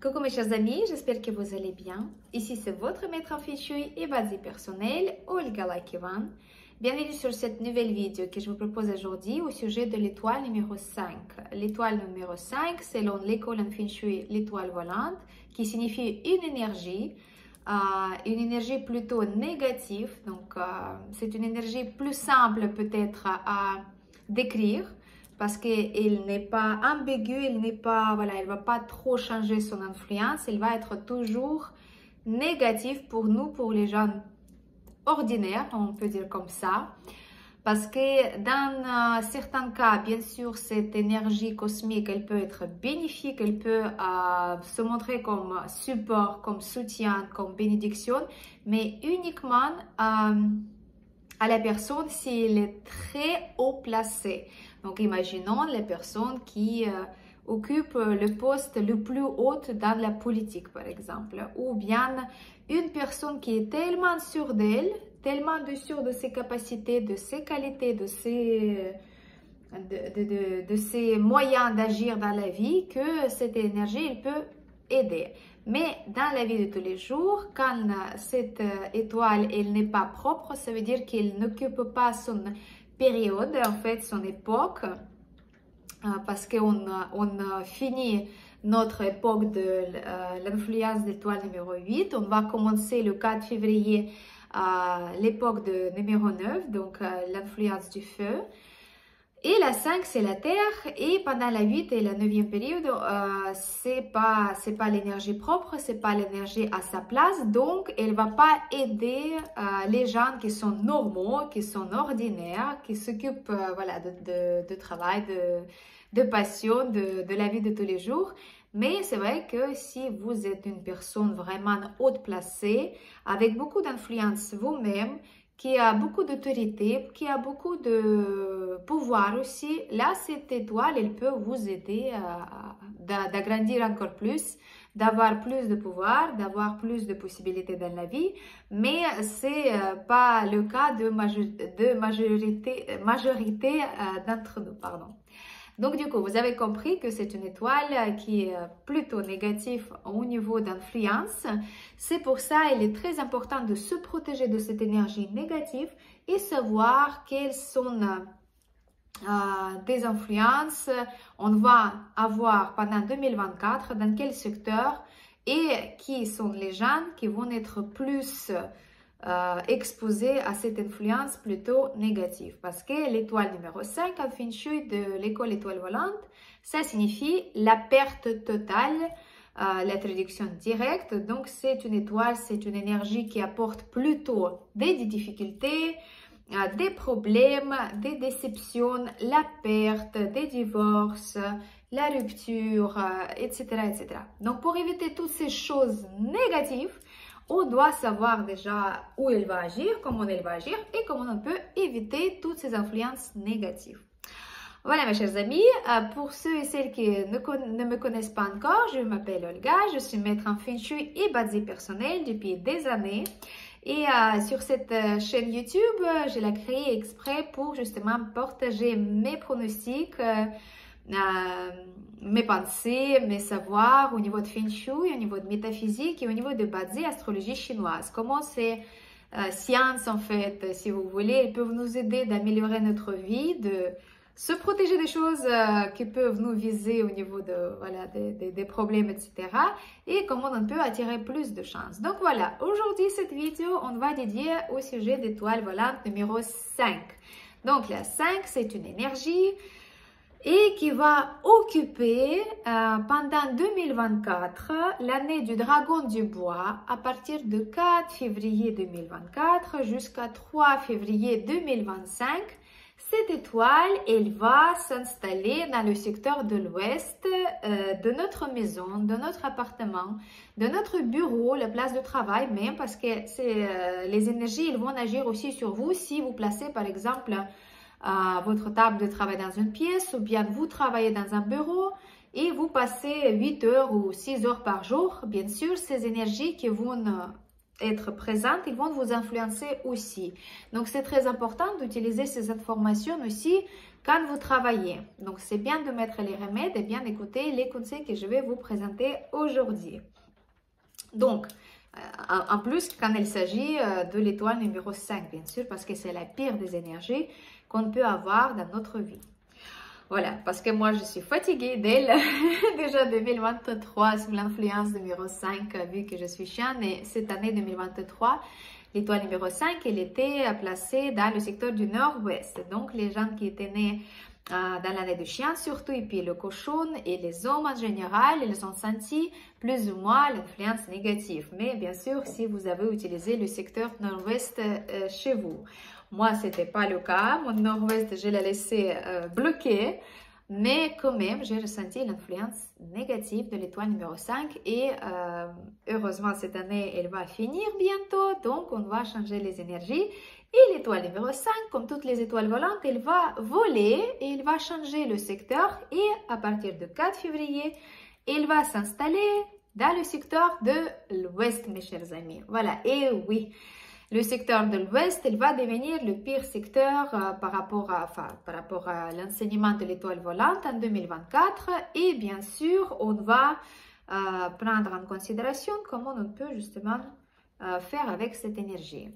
Coucou mes chers amis, j'espère que vous allez bien. Ici c'est votre maître en feng shui et base personnelle, Olga Lakivan. Bienvenue sur cette nouvelle vidéo que je vous propose aujourd'hui au sujet de l'étoile numéro 5. L'étoile numéro 5, selon l'école en feng shui, l'étoile volante, qui signifie une énergie plutôt négative. Donc c'est une énergie plus simple peut-être à décrire, parce qu'elle n'est pas ambiguë, elle ne va pas trop changer son influence, elle va être toujours négative pour nous, pour les gens ordinaires, on peut dire comme ça. Parce que dans certains cas, bien sûr, cette énergie cosmique, elle peut être bénéfique, elle peut se montrer comme support, comme soutien, comme bénédiction, mais uniquement à la personne si elle est très haut placée. Donc, imaginons les personnes qui occupent le poste le plus haut dans la politique, par exemple. Ou bien une personne qui est tellement sûre d'elle, tellement sûre de ses capacités, de ses qualités, de ses moyens d'agir dans la vie, que cette énergie, elle peut aider. Mais dans la vie de tous les jours, quand cette étoile, elle n'est pas propre, ça veut dire qu'elle n'occupe pas son période, en fait, son époque, parce qu'on finit notre époque de l'influence de l'étoile numéro 8. On va commencer le 4 février l'époque de numéro 9, donc l'influence du feu. Et la 5, c'est la Terre, et pendant la 8 et la 9e période, c'est pas l'énergie propre, c'est pas l'énergie à sa place, donc elle va pas aider les gens qui sont normaux, qui sont ordinaires, qui s'occupent de travail, de passion, de la vie de tous les jours. Mais c'est vrai que si vous êtes une personne vraiment haute placée, avec beaucoup d'influence vous-même, qui a beaucoup d'autorité, qui a beaucoup de pouvoir aussi, là, cette étoile, elle peut vous aider d'agrandir encore plus, d'avoir plus de pouvoir, d'avoir plus de possibilités dans la vie, mais c'est pas le cas de majorité d'entre nous, pardon. Donc, du coup, vous avez compris que c'est une étoile qui est plutôt négative au niveau d'influence. C'est pour ça qu'il est très important de se protéger de cette énergie négative et savoir quelles sont des influences on va avoir pendant 2024, dans quel secteur et qui sont les gens qui vont être plus exposés à cette influence plutôt négative, parce que l'étoile numéro 5 en feng shui de l'école étoile volante, ça signifie la perte totale, la traduction directe. Donc c'est une étoile, c'est une énergie qui apporte plutôt des difficultés, des problèmes, des déceptions, la perte, des divorces, la rupture, etc., etc. Donc pour éviter toutes ces choses négatives, on doit savoir déjà où elle va agir, comment elle va agir et comment on peut éviter toutes ces influences négatives. Voilà mes chers amis, pour ceux et celles qui ne me connaissent pas encore, je m'appelle Olga, je suis maître en feng shui et base personnelle depuis des années. Et sur cette chaîne YouTube, je l'ai créée exprès pour justement partager mes pronostics, mes pensées, mes savoirs au niveau de Feng Shui, au niveau de métaphysique et au niveau de Bazi, astrologie chinoise. Comment ces sciences, en fait, si vous voulez, elles peuvent nous aider d'améliorer notre vie, de se protéger des choses qui peuvent nous viser au niveau des problèmes, etc. Et comment on peut attirer plus de chance. Donc voilà, aujourd'hui, cette vidéo, on va dédier au sujet d'étoile volante numéro 5. Donc la 5, c'est une énergie et qui va occuper pendant 2024 l'année du dragon du bois à partir de 4 février 2024 jusqu'à 3 février 2025. Cette étoile, elle va s'installer dans le secteur de l'ouest de notre maison, de notre appartement, de notre bureau, la place de travail même, parce que les énergies, elles vont agir aussi sur vous si vous placez par exemple votre table de travail dans une pièce, ou bien vous travaillez dans un bureau et vous passez 8 heures ou 6 heures par jour. Bien sûr, ces énergies qui vont être présentes, ils vont vous influencer aussi. Donc, c'est très important d'utiliser ces informations aussi quand vous travaillez. Donc, c'est bien de mettre les remèdes et bien d'écouter les conseils que je vais vous présenter aujourd'hui. Donc, en plus, quand il s'agit de l'étoile numéro 5, bien sûr, parce que c'est la pire des énergies qu'on peut avoir dans notre vie. Voilà, parce que moi, je suis fatiguée d'elle déjà 2023 sous l'influence numéro 5, vu que je suis chienne. Et cette année 2023, l'étoile numéro 5, elle était placée dans le secteur du nord-ouest. Donc, les gens qui étaient nés dans l'année du chien surtout, et puis le cochon et les hommes en général, ils ont senti plus ou moins l'influence négative. Mais bien sûr, si vous avez utilisé le secteur nord-ouest chez vous. Moi, ce n'était pas le cas. Mon nord-ouest, je l'ai laissé bloqué. Mais quand même, j'ai ressenti l'influence négative de l'étoile numéro 5. Et heureusement, cette année, elle va finir bientôt. Donc, on va changer les énergies. Et l'étoile numéro 5, comme toutes les étoiles volantes, elle va voler et elle va changer le secteur. Et à partir du 4 février, elle va s'installer dans le secteur de l'ouest, mes chers amis. Voilà, et oui. Le secteur de l'Ouest, il va devenir le pire secteur par rapport à l'enseignement de l'étoile volante en 2024. Et bien sûr, on va prendre en considération comment on peut justement faire avec cette énergie.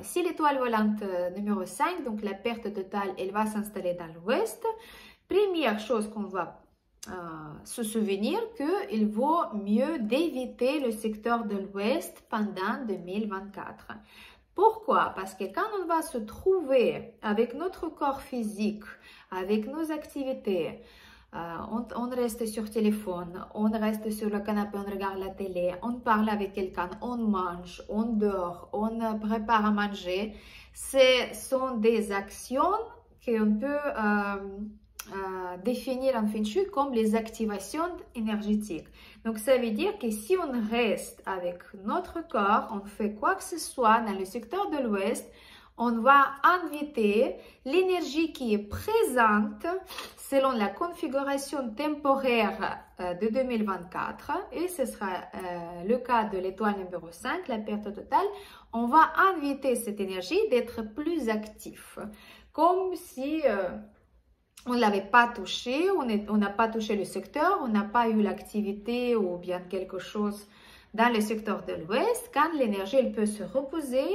Si l'étoile volante numéro 5, donc la perte totale, elle va s'installer dans l'Ouest, première chose qu'on va se souvenir qu'il vaut mieux d'éviter le secteur de l'Ouest pendant 2024. Pourquoi? Parce que quand on va se trouver avec notre corps physique, avec nos activités, on reste sur téléphone, on reste sur le canapé, on regarde la télé, on parle avec quelqu'un, on mange, on dort, on prépare à manger. Ce sont des actions qu'on peut définir en Feng Shui comme les activations énergétiques. Donc, ça veut dire que si on reste avec notre corps, on fait quoi que ce soit dans le secteur de l'Ouest, on va inviter l'énergie qui est présente selon la configuration temporaire de 2024, et ce sera le cas de l'étoile numéro 5, la perte totale. On va inviter cette énergie d'être plus actif, comme si on ne l'avait pas touché, on n'a pas touché le secteur, on n'a pas eu l'activité ou bien quelque chose dans le secteur de l'Ouest. Quand l'énergie, elle peut se reposer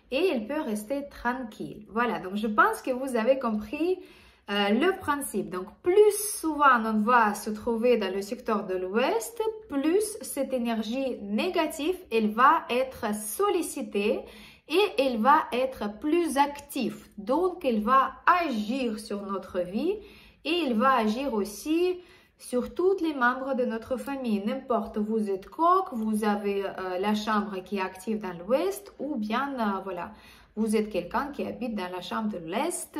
et elle peut rester tranquille. Voilà, donc je pense que vous avez compris le principe. Donc, plus souvent on va se trouver dans le secteur de l'Ouest, plus cette énergie négative, elle va être sollicitée et elle va être plus active. Donc, elle va agir sur notre vie et elle va agir aussi sur tous les membres de notre famille. N'importe, vous êtes coq, vous avez la chambre qui est active dans l'ouest, ou bien, voilà, vous êtes quelqu'un qui habite dans la chambre de l'est,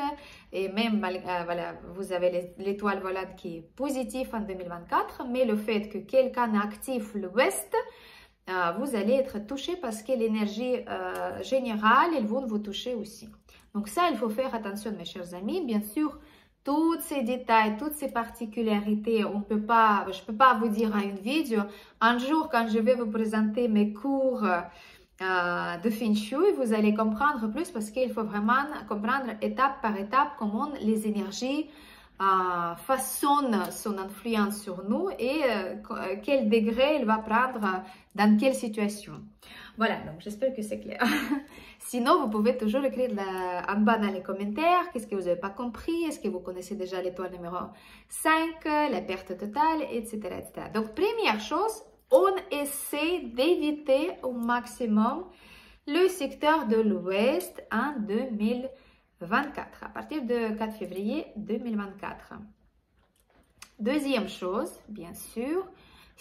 et même, voilà, vous avez l'étoile volante qui est positive en 2024, mais le fait que quelqu'un active l'ouest, vous allez être touché parce que l'énergie générale, elles vont vous toucher aussi. Donc ça, il faut faire attention, mes chers amis. Bien sûr, tous ces détails, toutes ces particularités, je peux pas vous dire en une vidéo. Un jour, quand je vais vous présenter mes cours de Feng Shui, vous allez comprendre plus parce qu'il faut vraiment comprendre étape par étape comment les énergies façonne son influence sur nous et quel degré il va prendre dans quelle situation. Voilà, donc j'espère que c'est clair. Sinon, vous pouvez toujours écrire en bas dans les commentaires qu'est-ce que vous n'avez pas compris, est-ce que vous connaissez déjà l'étoile numéro 5, la perte totale, etc., etc. Donc, première chose, on essaie d'éviter au maximum le secteur de l'Ouest en 2024, à partir de 4 février 2024. Deuxième chose, bien sûr,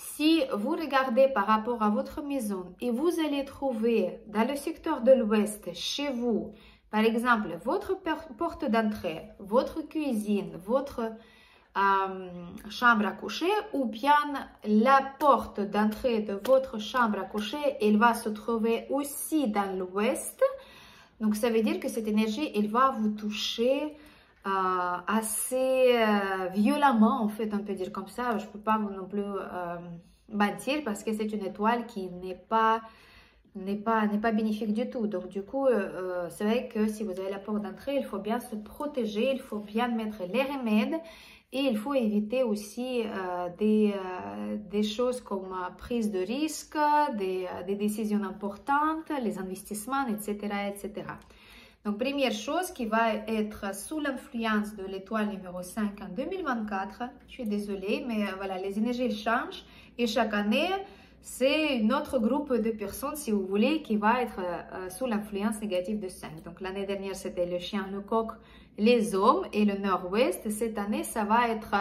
si vous regardez par rapport à votre maison et vous allez trouver dans le secteur de l'Ouest, chez vous, par exemple, votre porte d'entrée, votre cuisine, votre chambre à coucher, ou bien la porte d'entrée de votre chambre à coucher, elle va se trouver aussi dans l'Ouest. Donc, ça veut dire que cette énergie, elle va vous toucher assez violemment, en fait, on peut dire comme ça. Je ne peux pas non plus mentir parce que c'est une étoile qui n'est pas n'est pas bénéfique du tout. Donc du coup, c'est vrai que si vous avez la porte d'entrée, il faut bien se protéger, il faut bien mettre les remèdes et il faut éviter aussi des choses comme prise de risque, des décisions importantes, les investissements, etc., etc. Donc, première chose qui va être sous l'influence de l'étoile numéro 5 en 2024. Je suis désolée, mais voilà, les énergies changent et chaque année, c'est un autre groupe de personnes, si vous voulez, qui va être sous l'influence négative de 5. Donc, l'année dernière, c'était le chien, le coq, les hommes et le nord-ouest. Cette année, ça va être...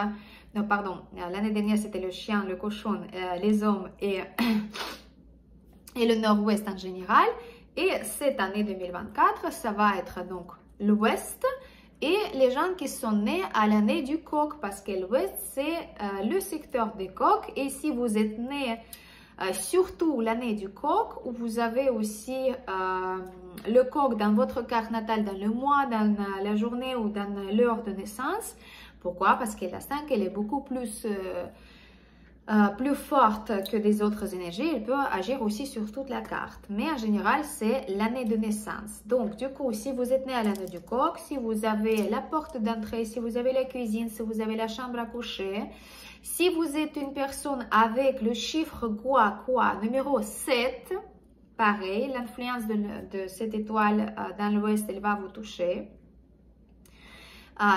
non, pardon, l'année dernière, c'était le chien, le cochon, les hommes et le nord-ouest en général. Et cette année 2024, ça va être donc l'ouest et les gens qui sont nés à l'année du coq, parce que l'ouest, c'est le secteur des coqs. Et si vous êtes né surtout l'année du coq, où vous avez aussi le coq dans votre carte natale, dans le mois, dans la journée ou dans l'heure de naissance. Pourquoi? Parce que la 5, elle est beaucoup plus forte que des autres énergies, elle peut agir aussi sur toute la carte. Mais en général, c'est l'année de naissance. Donc, du coup, si vous êtes né à l'année du coq, si vous avez la porte d'entrée, si vous avez la cuisine, si vous avez la chambre à coucher, si vous êtes une personne avec le chiffre quoi, numéro 7, pareil, l'influence de cette étoile dans l'ouest, elle va vous toucher.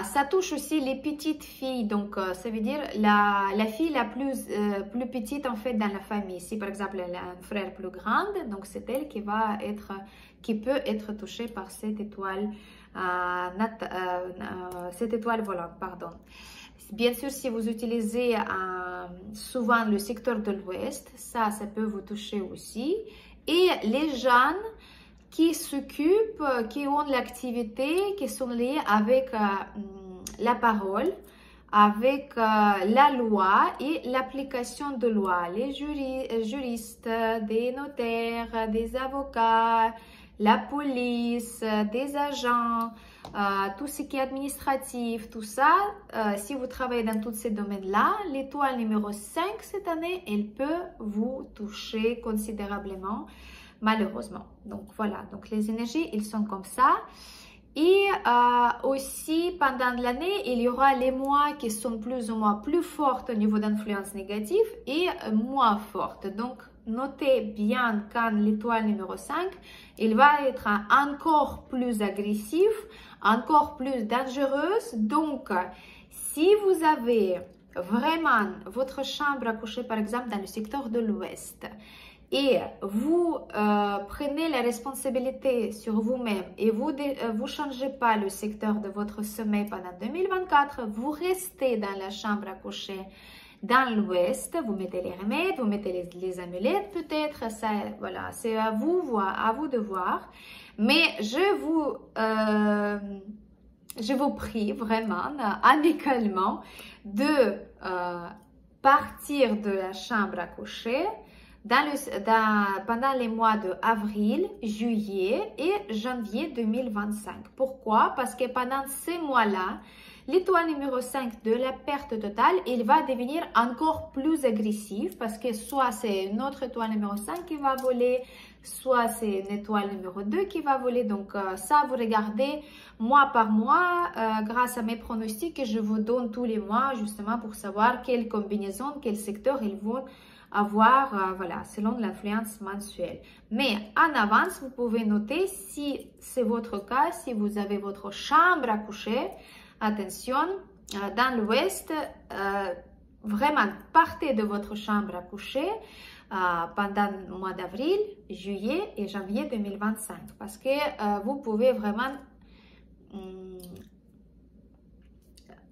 Ça touche aussi les petites filles, donc ça veut dire la fille la plus petite en fait dans la famille. Si par exemple elle a un frère plus grand, donc c'est elle qui peut être touchée par cette étoile, volante, pardon. Bien sûr, si vous utilisez souvent le secteur de l'ouest, ça peut vous toucher aussi. Et les jeunes qui s'occupent, qui ont l'activité, qui sont liées avec la parole, avec la loi et l'application de loi. Les juristes, des notaires, des avocats, la police, des agents, tout ce qui est administratif, tout ça. Si vous travaillez dans tous ces domaines-là, l'étoile numéro 5 cette année, elle peut vous toucher considérablement, malheureusement. Donc voilà, donc les énergies, ils sont comme ça. Et aussi, pendant l'année, il y aura les mois qui sont plus ou moins plus fortes au niveau d'influence négative et moins fortes. Donc, notez bien quand l'étoile numéro 5, il va être encore plus agressif, encore plus dangereuse. Donc, si vous avez vraiment votre chambre à coucher, par exemple, dans le secteur de l'Ouest, et vous prenez la responsabilité sur vous-même et vous ne changez pas le secteur de votre sommeil pendant 2024, vous restez dans la chambre à coucher dans l'ouest, vous mettez les remèdes, vous mettez les amulettes peut-être, ça, voilà, c'est à vous de voir. Mais je vous prie vraiment, amicalement, de partir de la chambre à coucher pendant les mois de avril, juillet et janvier 2025. Pourquoi? Parce que pendant ces mois-là, l'étoile numéro 5 de la perte totale, il va devenir encore plus agressif parce que soit c'est une autre étoile numéro 5 qui va voler, soit c'est une étoile numéro 2 qui va voler. Donc ça, vous regardez mois par mois grâce à mes pronostics que je vous donne tous les mois justement pour savoir quelle combinaison, quel secteur ils vont avoir, voilà, selon l'influence mensuelle. Mais en avance, vous pouvez noter si c'est votre cas, si vous avez votre chambre à coucher. Attention, dans l'ouest, vraiment partez de votre chambre à coucher pendant le mois d'avril, juillet et janvier 2025 parce que vous pouvez vraiment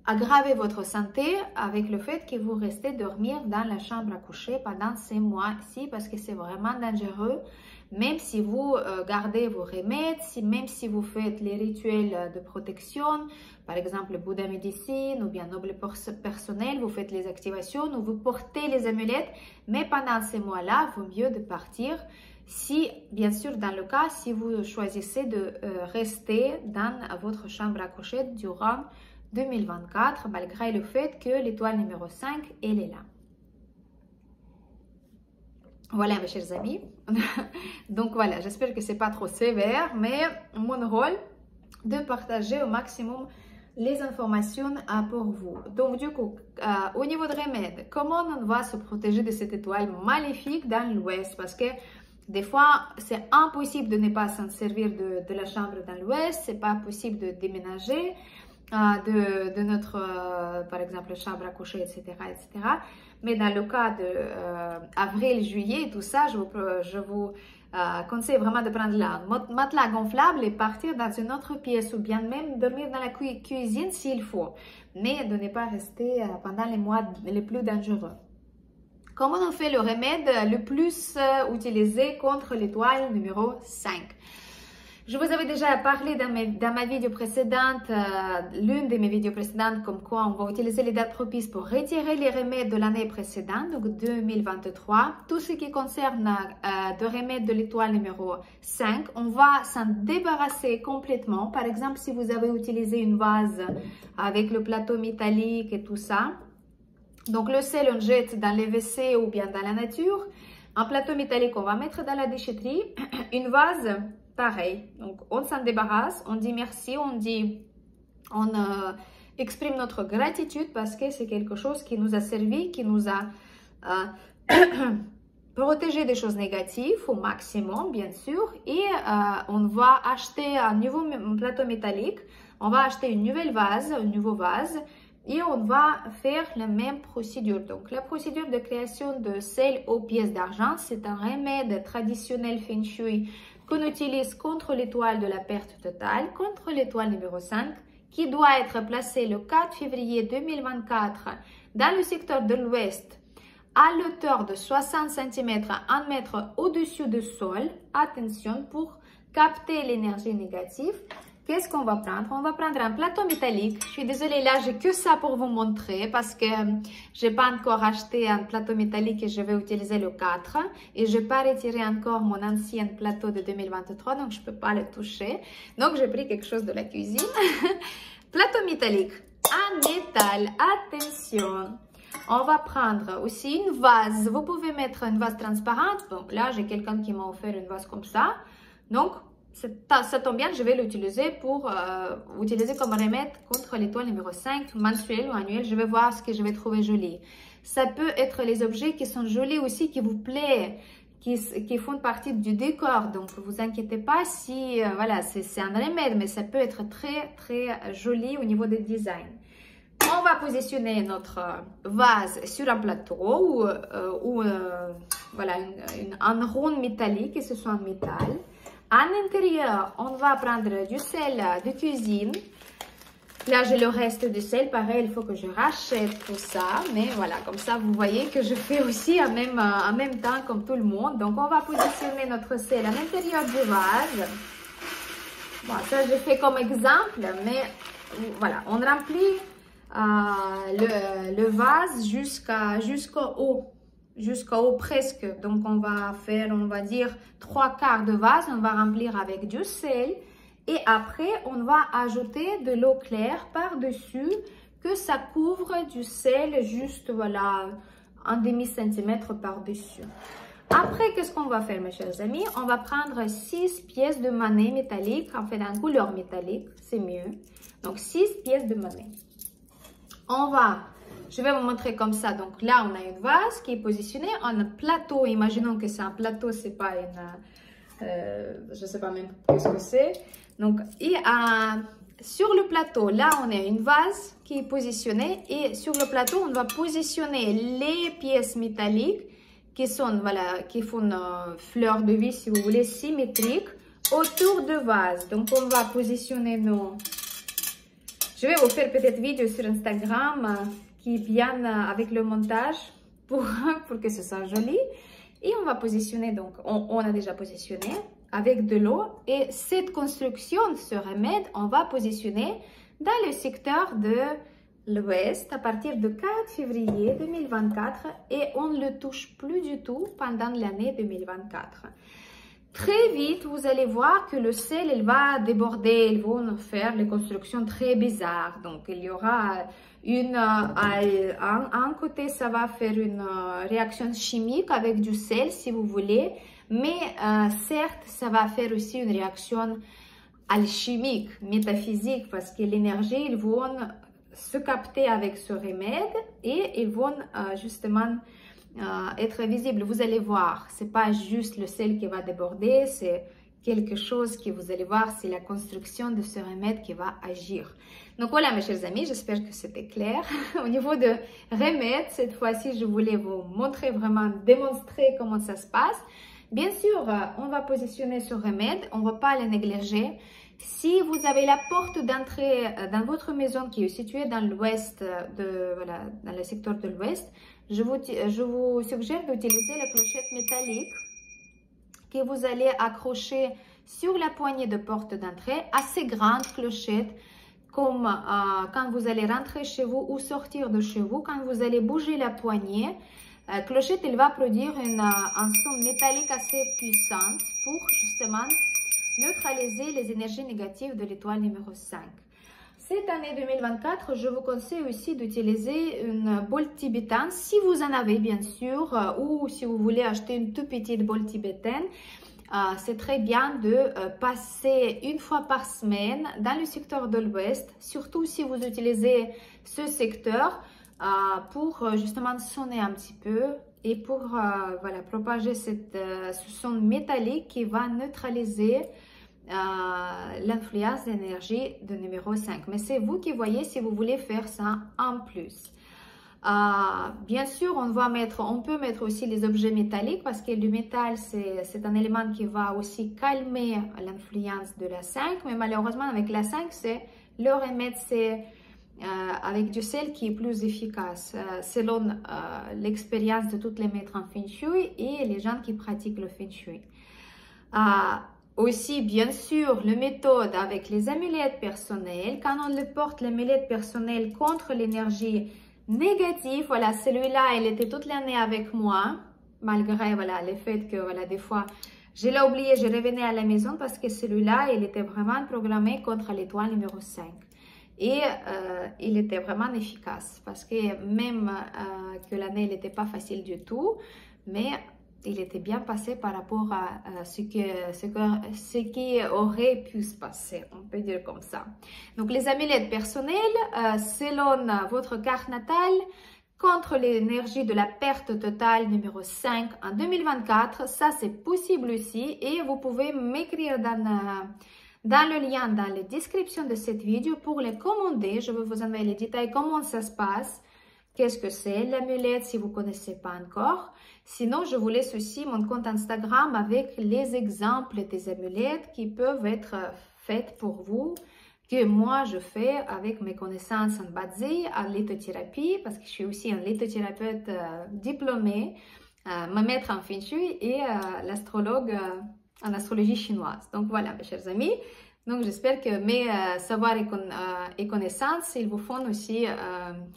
aggraver votre santé avec le fait que vous restez dormir dans la chambre à coucher pendant ces mois-ci parce que c'est vraiment dangereux. Même si vous gardez vos remèdes, même si vous faites les rituels de protection, par exemple Bouddha médecine ou bien noble personnel, vous faites les activations ou vous portez les amulettes, mais pendant ces mois-là, il vaut mieux de partir. Si, bien sûr, dans le cas, si vous choisissez de rester dans votre chambre à coucher durant 2024, malgré le fait que l'étoile numéro 5, elle est là. Voilà, mes chers amis. Donc voilà, j'espère que c'est pas trop sévère, mais mon rôle de partager au maximum les informations pour vous. Donc du coup, au niveau de remède, comment on va se protéger de cette étoile maléfique dans l'ouest? Parce que des fois, c'est impossible de ne pas s'en servir de la chambre dans l'ouest, c'est pas possible de déménager de notre, par exemple, chambre à coucher, etc., etc. Mais dans le cas de avril, juillet, tout ça, je vous conseille vraiment de prendre un matelas gonflable et partir dans une autre pièce ou bien même dormir dans la cuisine s'il faut, mais de ne pas rester pendant les mois les plus dangereux. Comment on fait le remède le plus utilisé contre l'étoile numéro 5? Je vous avais déjà parlé dans ma vidéo précédente, l'une de mes vidéos précédentes, comme quoi on va utiliser les dates propices pour retirer les remèdes de l'année précédente, donc 2023. Tout ce qui concerne de remèdes de l'étoile numéro 5, on va s'en débarrasser complètement. Par exemple, si vous avez utilisé une vase avec le plateau métallique et tout ça, donc le sel on jette dans les WC ou bien dans la nature. Un plateau métallique on va mettre dans la déchetterie. Une vase, pareil. Donc on s'en débarrasse, on dit merci, on exprime notre gratitude parce que c'est quelque chose qui nous a servi, qui nous a protégé des choses négatives au maximum, bien sûr. Et on va acheter un nouveau plateau métallique, on va acheter une nouvelle vase, un nouveau vase. Et on va faire la même procédure. Donc, la procédure de création de sel aux pièces d'argent, c'est un remède traditionnel Feng Shui qu'on utilise contre l'étoile de la perte totale, contre l'étoile numéro 5, qui doit être placé le 4 février 2024 dans le secteur de l'ouest, à l'auteur de 60 cm, 1 mètre au-dessus du sol. Attention, pour capter l'énergie négative. Qu'est-ce qu'on va prendre? On va prendre un plateau métallique. Je suis désolée, là, j'ai que ça pour vous montrer parce que j'ai pas encore acheté un plateau métallique et je vais utiliser le 4. Et je n'ai pas retiré encore mon ancien plateau de 2023, donc je peux pas le toucher. Donc, j'ai pris quelque chose de la cuisine. Plateau métallique en métal. Attention! On va prendre aussi une vase. Vous pouvez mettre une vase transparente. Bon, là, j'ai quelqu'un qui m'a offert une vase comme ça. Donc, ça tombe bien, je vais l'utiliser pour utiliser comme remède contre l'étoile numéro 5, mensuel ou annuel. Je vais voir ce que je vais trouver joli. Ça peut être les objets qui sont jolis aussi, qui vous plaisent, qui font partie du décor. Donc, vous inquiétez pas si, voilà, c'est un remède, mais ça peut être très, très joli au niveau des designs. On va positionner notre vase sur un plateau ou voilà, un rond métallique, que ce soit en métal. À l'intérieur, on va prendre du sel de cuisine. Là, j'ai le reste du sel. Pareil, il faut que je rachète tout ça. Mais voilà, comme ça, vous voyez que je fais aussi en même temps comme tout le monde. Donc, on va positionner notre sel à l'intérieur du vase. Bon, ça, je fais comme exemple. Mais voilà, on remplit le vase jusqu'au haut. Jusqu'au haut presque. Donc, on va faire, on va dire, 3/4 de vase. On va remplir avec du sel. Et après, on va ajouter de l'eau claire par-dessus, que ça couvre du sel juste, voilà, un demi-centimètre par-dessus. Après, qu'est-ce qu'on va faire, mes chers amis? On va prendre 6 pièces de monnaie métallique, en fait, en couleur métallique, c'est mieux. Donc, 6 pièces de monnaie. Je vais vous montrer comme ça. Donc là, on a une vase qui est positionnée en plateau. Imaginons que c'est un plateau, c'est pas une... je sais pas même ce que c'est. Donc, sur le plateau, là, on a une vase qui est positionnée. Et sur le plateau, on va positionner les pièces métalliques qui sont, voilà, qui font fleur de vie, si vous voulez, symétriques, autour de vase. Donc, on va positionner nos... Je vais vous faire peut-être vidéo sur Instagram qui est bien avec le montage pour que ce soit joli. Et on va positionner, donc on a déjà positionné avec de l'eau. Et cette construction, ce remède, on va positionner dans le secteur de l'ouest à partir du 4 février 2024 et on ne le touche plus du tout pendant l'année 2024. Très vite, vous allez voir que le sel, il va déborder, ils vont faire les constructions très bizarres. Donc, il y aura un côté, ça va faire une réaction chimique avec du sel, si vous voulez, mais certes, ça va faire aussi une réaction alchimique, métaphysique, parce que l'énergie, ils vont se capter avec ce remède et ils vont justement être visibles. Vous allez voir, c'est pas juste le sel qui va déborder, c'est quelque chose que vous allez voir, c'est la construction de ce remède qui va agir. Donc voilà mes chers amis, j'espère que c'était clair. Au niveau de remède, cette fois-ci, je voulais vous montrer vraiment, démontrer comment ça se passe. Bien sûr, on va positionner ce remède, on ne va pas le négliger. Si vous avez la porte d'entrée dans votre maison qui est située dans l'ouest, voilà, dans le secteur de l'ouest, je vous suggère d'utiliser la clochette métallique que vous allez accrocher sur la poignée de porte d'entrée, assez grande clochette, comme quand vous allez rentrer chez vous ou sortir de chez vous, quand vous allez bouger la poignée, clochette, elle va produire un son métallique assez puissant pour justement neutraliser les énergies négatives de l'étoile numéro 5. Cette année 2024, je vous conseille aussi d'utiliser une boule tibétaine, si vous en avez bien sûr, ou si vous voulez acheter une toute petite boule tibétaine. C'est très bien de passer une fois par semaine dans le secteur de l'Ouest, surtout si vous utilisez ce secteur pour justement sonner un petit peu et pour voilà, propager ce son métallique qui va neutraliser l'influence d'énergie de numéro 5. Mais c'est vous qui voyez si vous voulez faire ça en plus. Bien sûr, on peut mettre aussi les objets métalliques parce que le métal, c'est un élément qui va aussi calmer l'influence de la 5. Mais malheureusement, avec la 5, le remède, c'est avec du sel qui est plus efficace selon l'expérience de tous les maîtres en Feng Shui et les gens qui pratiquent le Feng Shui. Aussi, bien sûr, la méthode avec les amulettes personnelles. Quand on le porte, l'amulette personnelle contre l'énergie négative, voilà, celui-là, il était toute l'année avec moi, malgré voilà, le fait que voilà, des fois, je l'ai oublié, je revenais à la maison parce que celui-là, il était vraiment programmé contre l'étoile numéro 5. Et il était vraiment efficace parce que même que l'année n'était pas facile du tout, mais il était bien passé par rapport à ce qui aurait pu se passer, on peut dire comme ça. Donc les amulettes personnelles, selon votre carte natale, contre l'énergie de la perte totale numéro 5 en 2024, ça c'est possible aussi et vous pouvez m'écrire dans le lien dans la description de cette vidéo pour les commander. Je vais vous envoyer les détails, comment ça se passe. Qu'est-ce que c'est l'amulette si vous ne connaissez pas encore? Sinon, je vous laisse aussi mon compte Instagram avec les exemples des amulettes qui peuvent être faites pour vous, que moi je fais avec mes connaissances en Bazi, en lithothérapie, parce que je suis aussi un lithothérapeute diplômé, ma maître en Feng Shui et l'astrologue en astrologie chinoise. Donc voilà, mes chers amis. Donc j'espère que mes savoirs et connaissances, ils vous font aussi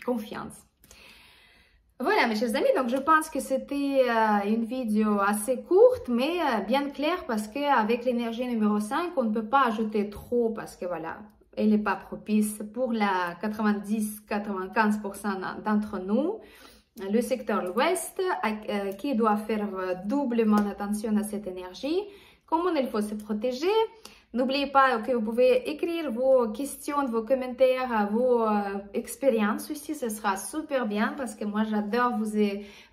confiance. Voilà mes chers amis, donc je pense que c'était une vidéo assez courte mais bien claire parce qu'avec l'énergie numéro 5, on ne peut pas ajouter trop parce que voilà, elle n'est pas propice pour la 90-95% d'entre nous. Le secteur l'ouest qui doit faire doublement attention à cette énergie, comment il faut se protéger. N'oubliez pas que vous pouvez écrire vos questions, vos commentaires, vos expériences aussi, ce sera super bien parce que moi j'adore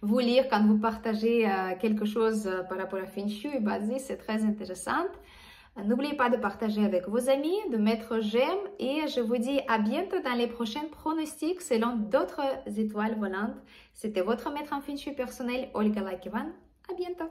vous lire quand vous partagez quelque chose par rapport à Feng Shui et Bazi, c'est très intéressant. N'oubliez pas de partager avec vos amis, de mettre j'aime et je vous dis à bientôt dans les prochains pronostics selon d'autres étoiles volantes. C'était votre maître en Feng Shui personnel, Olga Lakivan. À bientôt!